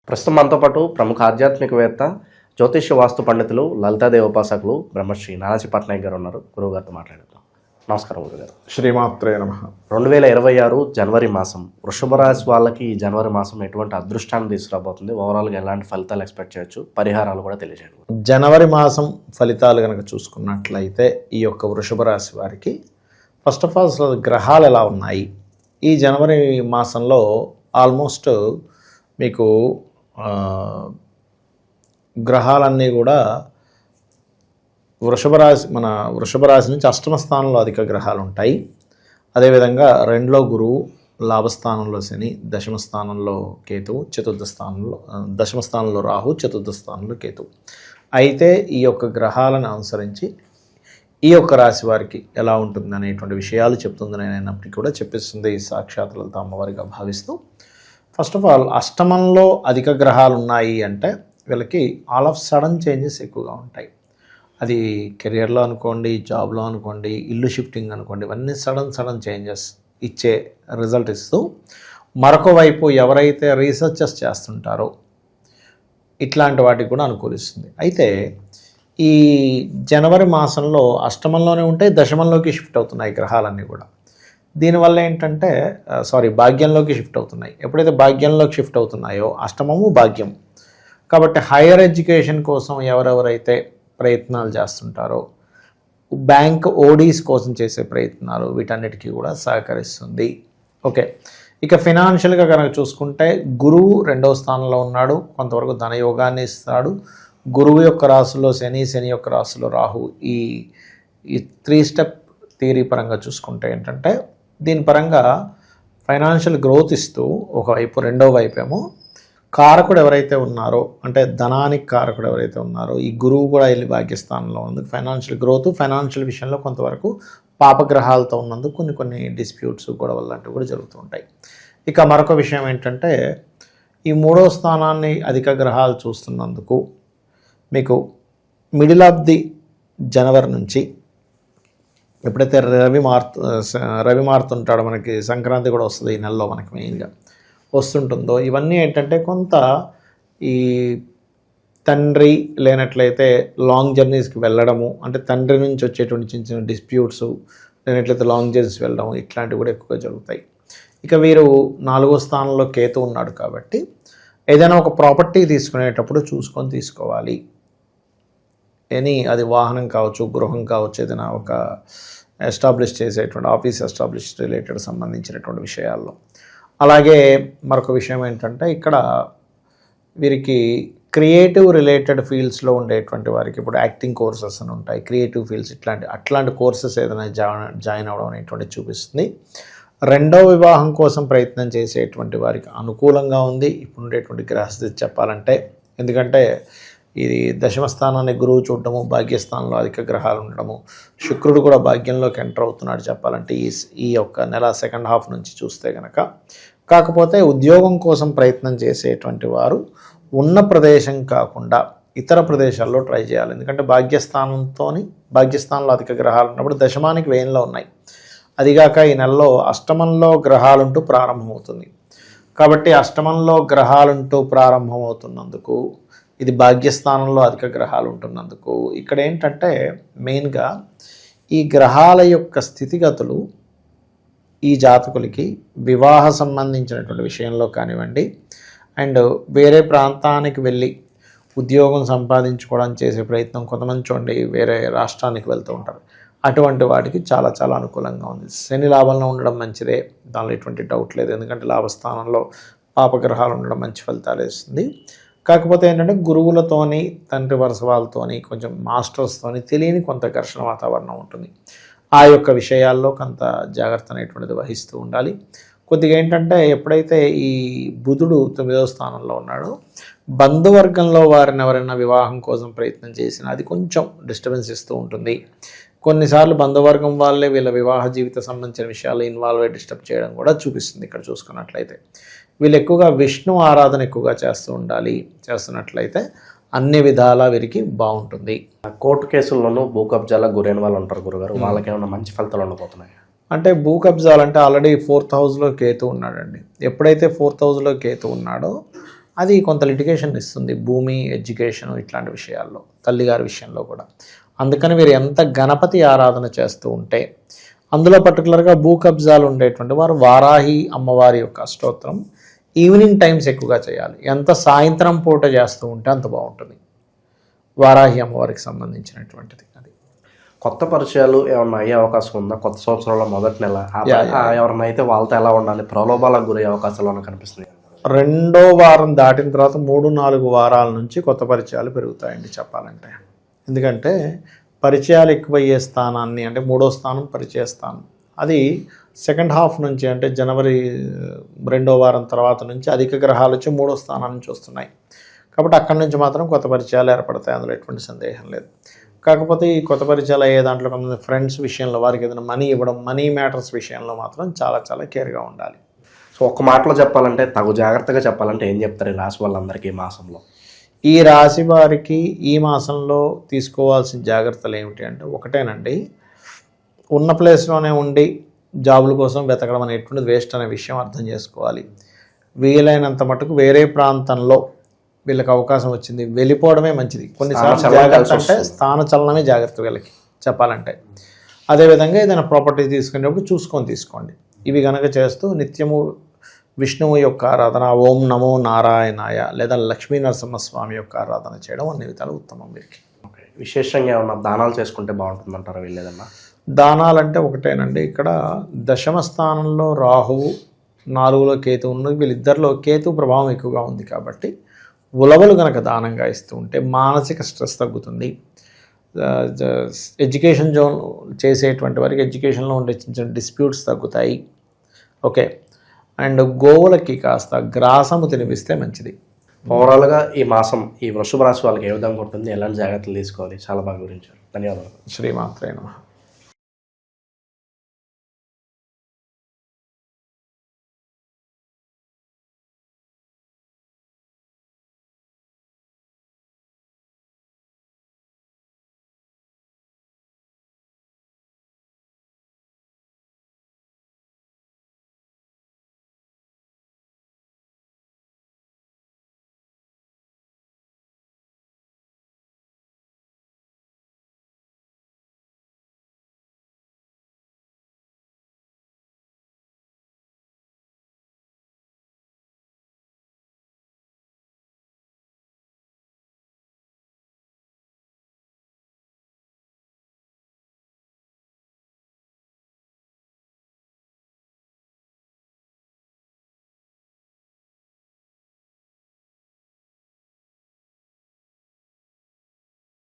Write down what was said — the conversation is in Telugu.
ప్రస్తుతం మనతో పాటు ప్రముఖ ఆధ్యాత్మికవేత్త జ్యోతిష్య వాస్తు పండితులు లలితాదేవి ఉపాసకులు బ్రహ్మశ్రీ నానాజీ పట్నాయక్ గారు ఉన్నారు. గురువుగారితో మాట్లాడదాం. నమస్కారం గురుగారు. శ్రీమాత్రే నమః. 2026 జనవరి మాసం వృషభ రాశి వాళ్ళకి ఈ జనవరి మాసం ఎటువంటి అదృష్టాన్ని తీసుకురాబోతుంది, ఓవరాల్గా ఎలాంటి ఫలితాలు ఎక్స్పెక్ట్ చేయొచ్చు, పరిహారాలు కూడా తెలియజేయండి. జనవరి మాసం ఫలితాలు కనుక చూసుకున్నట్లయితే ఈ యొక్క వృషభ రాశి వారికి ఫస్ట్ ఆఫ్ ఆల్ అసలు గ్రహాలు ఎలా ఉన్నాయి ఈ జనవరి మాసంలో ఆల్మోస్ట్ మీకు గ్రహాలన్నీ కూడా వృషభ రాశి నుంచి అష్టమ స్థానంలో అధిక గ్రహాలు ఉంటాయి. అదేవిధంగా రెండులో గురువు, లాభస్థానంలో శని, దశమ స్థానంలో కేతువు, దశమ స్థానంలో రాహు, చతుర్థ స్థానంలో కేతువు. అయితే ఈ యొక్క గ్రహాలను అనుసరించి ఈ యొక్క రాశి వారికి ఎలా ఉంటుంది అనేటువంటి విషయాలు చెప్తుంది. నేను అయినప్పటికీ కూడా చెప్పిస్తుంది సాక్షాత్ లలిత అమ్మవారిగా భావిస్తూ, ఫస్ట్ ఆఫ్ ఆల్ అష్టమంలో అధిక గ్రహాలు ఉన్నాయి అంటే వీళ్ళకి ఆల్ ఆఫ్ సడన్ చేంజెస్ ఎక్కువగా ఉంటాయి. అది కెరియర్లో అనుకోండి, జాబ్లో అనుకోండి, ఇల్లు షిఫ్టింగ్ అనుకోండి, ఇవన్నీ సడన్ చేంజెస్ ఇచ్చే రిజల్ట్ ఇస్తూ, మరొక వైపు ఎవరైతే రీసెర్చెస్ చేస్తుంటారో ఇట్లాంటి వాటికి కూడా అనుకూలిస్తుంది. అయితే ఈ జనవరి మాసంలో అష్టమంలోనే ఉంటే దశమంలోకి షిఫ్ట్ అవుతున్నాయి గ్రహాలన్నీ కూడా. దీనివల్ల ఏంటంటే భాగ్యంలోకి షిఫ్ట్ అవుతున్నాయి. ఎప్పుడైతే భాగ్యంలోకి షిఫ్ట్ అవుతున్నాయో అష్టమము భాగ్యం కాబట్టి హైయర్ ఎడ్యుకేషన్ కోసం ఎవరెవరైతే ప్రయత్నాలు చేస్తుంటారో, బ్యాంక్ ఓడీస్ కోసం చేసే ప్రయత్నాలు, వీటన్నిటికీ కూడా సహకరిస్తుంది. ఓకే, ఇక ఫినాన్షియల్గా కనుక చూసుకుంటే గురువు 2వ స్థానంలో ఉన్నాడు, కొంతవరకు ధనయోగాన్ని ఇస్తాడు. గురువు యొక్క రాశిలో శని, శని యొక్క రాశిలో రాహు. ఈ 3 స్టెప్ థియరీ పరంగా చూసుకుంటే ఏంటంటే దీని పరంగా ఫైనాన్షియల్ గ్రోత్ ఇస్తూ, ఒకవైపు రెండో వైపు ఏమో కారకుడు ఎవరైతే ఉన్నారో, అంటే ధనానికి కారకుడు ఎవరైతే ఉన్నారో, ఈ గురువు కూడా వెళ్ళి భాగ్యస్థానంలో ఉన్నందుకు ఫైనాన్షియల్ గ్రోత్, ఫైనాన్షియల్ విషయంలో కొంతవరకు పాపగ్రహాలతో ఉన్నందుకు కొన్ని డిస్ప్యూట్స్ గొడవలు లాంటివి కూడా జరుగుతూ ఉంటాయి. ఇక మరొక విషయం ఏంటంటే ఈ 3వ స్థానాన్ని అధిక గ్రహాలు చూస్తున్నందుకు మీకు మిడిల్ ఆఫ్ ది జనవరి నుంచి ఎప్పుడైతే రవి మారుతుంటాడో, మనకి సంక్రాంతి కూడా వస్తుంది ఈ నెలలో మనకి మెయిన్గా వస్తుంటుందో, ఇవన్నీ ఏంటంటే కొంత ఈ తండ్రి లేనట్లయితే లాంగ్ జర్నీస్కి వెళ్ళడము, అంటే తండ్రి నుంచి వచ్చేటువంటి చిన్న చిన్న డిస్ప్యూట్స్ లేనట్లయితే లాంగ్ జర్నీస్ వెళ్ళడము, ఇట్లాంటివి కూడా ఎక్కువగా జరుగుతాయి. ఇక వీరు 4వ స్థానంలో కేతు ఉన్నాడు కాబట్టి ఏదైనా ఒక ప్రాపర్టీ తీసుకునేటప్పుడు చూసుకొని తీసుకోవాలి. అది వాహనం కావచ్చు, గృహం కావచ్చు, ఏదైనా ఒక ఎస్టాబ్లిష్ చేసేటువంటి ఆఫీస్ ఎస్టాబ్లిష్ రిలేటెడ్ సంబంధించినటువంటి విషయాల్లో. అలాగే మరొక విషయం ఏంటంటే ఇక్కడ వీరికి క్రియేటివ్ రిలేటెడ్ ఫీల్డ్స్లో ఉండేటువంటి వారికి, ఇప్పుడు యాక్టింగ్ కోర్సెస్ అని ఉంటాయి, క్రియేటివ్ ఫీల్డ్స్, అట్లాంటి కోర్సెస్ ఏదైనా జాయిన్ అవ్వడం అనేటువంటి చూపిస్తుంది. 2వ వివాహం కోసం ప్రయత్నం చేసేటువంటి వారికి అనుకూలంగా ఉంది ఇప్పుడు ఉండేటువంటి గ్రహస్థితి చెప్పాలంటే. ఎందుకంటే ఇది దశమ స్థానాన్ని గురువు చూడటము, భాగ్యస్థానంలో అధిక గ్రహాలు ఉండడము, శుక్రుడు కూడా భాగ్యంలోకి ఎంటర్ అవుతున్నాడు చెప్పాలంటే ఈ యొక్క నెల సెకండ్ హాఫ్ నుంచి చూస్తే కనుక. కాకపోతే ఉద్యోగం కోసం ప్రయత్నం చేసేటువంటి వారు ఉన్న ప్రదేశం కాకుండా ఇతర ప్రదేశాల్లో ట్రై చేయాలి. ఎందుకంటే భాగ్యస్థానంలో అధిక గ్రహాలు ఉన్నప్పుడు దశమానికి వ్యయంలో ఉన్నాయి. అదిగాక ఈ నెలలో అష్టమంలో గ్రహాలుంటూ ప్రారంభమవుతుంది కాబట్టి అష్టమంలో గ్రహాలుంటూ ప్రారంభమవుతున్నందుకు, ఇది భాగ్యస్థానంలో అధిక గ్రహాలు ఉంటున్నందుకు ఇక్కడ ఏంటంటే మెయిన్గా ఈ గ్రహాల యొక్క స్థితిగతులు ఈ జాతకులకి వివాహ సంబంధించినటువంటి విషయంలో కానివ్వండి, అండ్ వేరే ప్రాంతానికి వెళ్ళి ఉద్యోగం సంపాదించుకోవడానికి చేసే ప్రయత్నం, కొంతమంది చూడండి వేరే రాష్ట్రానికి వెళ్తూ ఉంటారు, అటువంటి వాటికి చాలా చాలా అనుకూలంగా ఉంది. శని లాభంలో ఉండడం మంచిదే, దానిలో ఎటువంటి డౌట్ లేదు. ఎందుకంటే లాభస్థానంలో పాపగ్రహాలు ఉండడం మంచి ఫలితాలు ఇస్తుంది. కాకపోతే ఏంటంటే గురువులతోని, తండ్రి వరుస వాళ్ళతోని, కొంచెం మాస్టర్స్తోని తెలియని కొంత ఘర్షణ వాతావరణం ఉంటుంది. ఆ యొక్క విషయాల్లో కొంత జాగ్రత్త అనేటువంటిది వహిస్తూ ఉండాలి. కొద్దిగా ఏంటంటే ఎప్పుడైతే ఈ బుధుడు 9వ స్థానంలో ఉన్నాడో, బంధువర్గంలో వారిని ఎవరైనా వివాహం కోసం ప్రయత్నం చేసినా అది కొంచెం డిస్టర్బెన్స్ ఇస్తూ ఉంటుంది. కొన్నిసార్లు బంధువర్గం వాళ్ళే వీళ్ళ వివాహ జీవిత సంబంధించిన విషయాలు ఇన్వాల్వ్ అయ్యి డిస్టర్బ్ చేయడం కూడా చూపిస్తుంది. ఇక్కడ చూసుకున్నట్లయితే వీళ్ళు ఎక్కువగా విష్ణు ఆరాధన ఎక్కువగా చేస్తున్నట్లయితే అన్ని విధాలా వీరికి బాగుంటుంది. కోర్టు కేసుల్లోనూ భూ కబ్జాలకు గురైన వాళ్ళు ఉంటారు గురుగారు, వాళ్ళకి ఏమైనా మంచి ఫలితాలు ఉండబోతున్నాయి? అంటే భూ కబ్జాలు అంటే ఆల్రెడీ 4th హౌస్లో కేతు ఉన్నాడండి. ఎప్పుడైతే 4th హౌస్లో కేతు ఉన్నాడో అది కొంత లిటిగేషన్ ఇస్తుంది భూమి, ఎడ్యుకేషన్ ఇట్లాంటి విషయాల్లో, తల్లిగారి విషయంలో కూడా. అందుకని వీరు ఎంత గణపతి ఆరాధన చేస్తూ ఉంటే, అందులో పర్టికులర్గా భూ కబ్జాలు ఉండేటువంటి వారు వారాహి అమ్మవారి యొక్క అష్టోత్తరం ఈవినింగ్ టైమ్స్ ఎక్కువగా చేయాలి. ఎంత సాయంత్రం పూట చేస్తూ ఉంటే అంత బాగుంటుంది. వారాహి అమ్మవారికి సంబంధించినటువంటిది అది. కొత్త పరిచయాలు ఏమన్నా అయ్యే అవకాశం ఉందా? కొత్త సంవత్సరంలో మొదటి నెల ఎవరన్నా అయితే వాళ్ళతో ఎలా ఉండాలి? ప్రలోభాలకు గురయ్యే అవకాశాలు ఏమైనా కనిపిస్తున్నాయి? 2వ వారం దాటిన తర్వాత 3-4 వారాల నుంచి కొత్త పరిచయాలు పెరుగుతాయండి చెప్పాలంటే. ఎందుకంటే పరిచయాలు ఎక్కువయ్యే స్థానాన్ని, అంటే 3వ స్థానం పరిచయ స్థానం, అది సెకండ్ హాఫ్ నుంచి, అంటే జనవరి 2వ వారం తర్వాత నుంచి అధిక గ్రహాలు వచ్చి 3వ స్థానం నుంచి వస్తున్నాయి. కాబట్టి అక్కడి నుంచి మాత్రం కొత్త పరిచయాలు ఏర్పడతాయి, అందులో ఎటువంటి సందేహం లేదు. కాకపోతే ఈ కొత్త పరిచయాలు అయ్యే దాంట్లో కొంతమంది ఫ్రెండ్స్ విషయంలో, వారికి ఏదైనా మనీ ఇవ్వడం, మనీ మ్యాటర్స్ విషయంలో మాత్రం చాలా చాలా కేర్గా ఉండాలి. సో ఒక్క మాటలో చెప్పాలంటే, తగు జాగ్రత్తగా చెప్పాలంటే ఏం చెప్తారు ఈ రాశి వాళ్ళందరికీ ఈ మాసంలో? ఈ రాశి వారికి ఈ మాసంలో తీసుకోవాల్సిన జాగ్రత్తలు ఏమిటి అంటే, ఒకటేనండి, ఉన్న ప్లేస్లోనే ఉండి జాబుల కోసం వెతకడం అనేటువంటిది వేస్ట్ అనే విషయం అర్థం చేసుకోవాలి. వీలైనంత మటుకు వేరే ప్రాంతంలో వీళ్ళకి అవకాశం వచ్చింది వెళ్ళిపోవడమే మంచిది. కొన్నిసార్లు జాగ్రత్త అంటే స్థానచలనమే జాగ్రత్త వీళ్ళకి చెప్పాలంటే. అదేవిధంగా ఏదైనా ప్రాపర్టీ తీసుకునేటప్పుడు చూసుకొని తీసుకోండి. ఇవి కనుక చేస్తూ నిత్యము విష్ణువు యొక్క ఆరాధన, ఓం నమో నారాయణాయ లేదా లక్ష్మీ నరసింహస్వామి యొక్క ఆరాధన చేయడం అన్ని విధాలు ఉత్తమం వీరికి. విశేషంగా ఏమన్నా దానాలు చేసుకుంటే బాగుంటుందంటారా వీళ్ళేదన్నా? దానాలంటే ఒకటేనండి, ఇక్కడ దశమ స్థానంలో రాహువు, 4లో కేతు ఉన్నది. వీళ్ళిద్దరిలో కేతు ప్రభావం ఎక్కువగా ఉంది కాబట్టి ఉలవలు కనుక దానంగా ఇస్తూ ఉంటే మానసిక స్ట్రెస్ తగ్గుతుంది. ఎడ్యుకేషన్ జోన్ చేసేటువంటి వారికి ఎడ్యుకేషన్లో ఉండే చిన్న చిన్న డిస్ప్యూట్స్ తగ్గుతాయి. ఓకే. అండ్ గోవులకి కాస్త గ్రాసము తినిపిస్తే మంచిది. ఓవరాల్గా ఈ మాసం ఈ వృషభ రాశి వాళ్ళకి ఏ విధంగా ఉంటుంది, ఎలాంటి జాగ్రత్తలు తీసుకోవాలి, చాలా బాగా వివరించారు. ధన్యవాదాలు. శ్రీమాత్రే నమః.